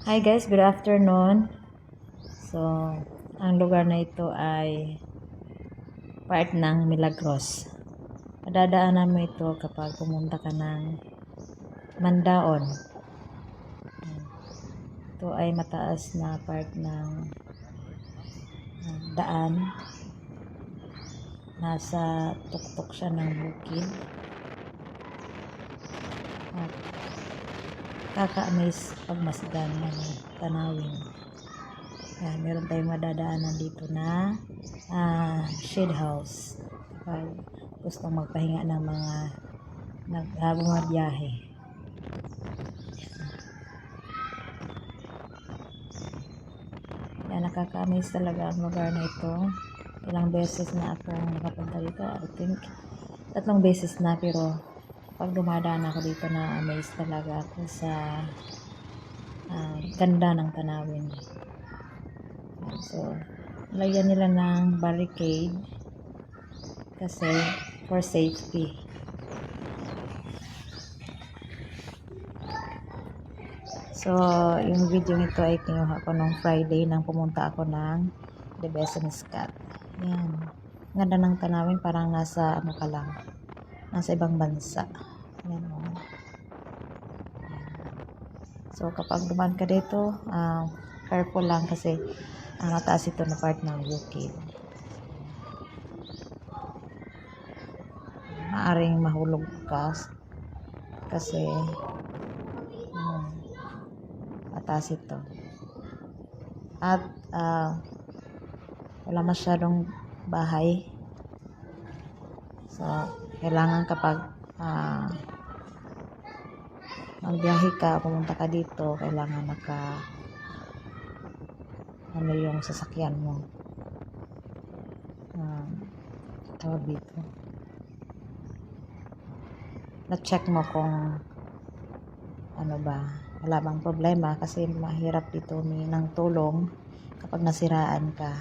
Hi guys, good afternoon. So, ang lugar na ito ay part ng Milagros. Madadaanan mo ito kapag pumunta ka ng Mandaon. Ito ay mataas na part ng daan. Nasa tuktok siya ng bukid. At kaka-amaze pagmasdan ng tanawin. Meron tayong madadaanan dito na shade house kapag gustong magpahinga ng mga habang magbiyahe. Nakaka-amaze talaga ang lugar na ito. Ilang beses na akong nakapunta dito. I think 3 beses na, pero pag dumadaan ako dito na amaze talaga ako sa ganda ng tanawin. So, lagyan nila ng barricade kasi for safety. So, yung video nito ay kinuha ko nung Friday nang pumunta ako ng The Besson Cat. Yan. Ganda ng tanawin, parang nasa ka lang. Nasa ibang bansa. Yan o. So, kapag dumaan ka dito, careful lang kasi mataas ito na part ng bukid. Maaring mahulog ka kasi mataas ito. At wala masyadong bahay. So, kailangan kapag magbiyahe ka, pumunta ka dito, kailangan yung sasakyan mo. Tawag dito. Na-check mo kung wala bang problema kasi mahirap dito ng tulong kapag nasiraan ka.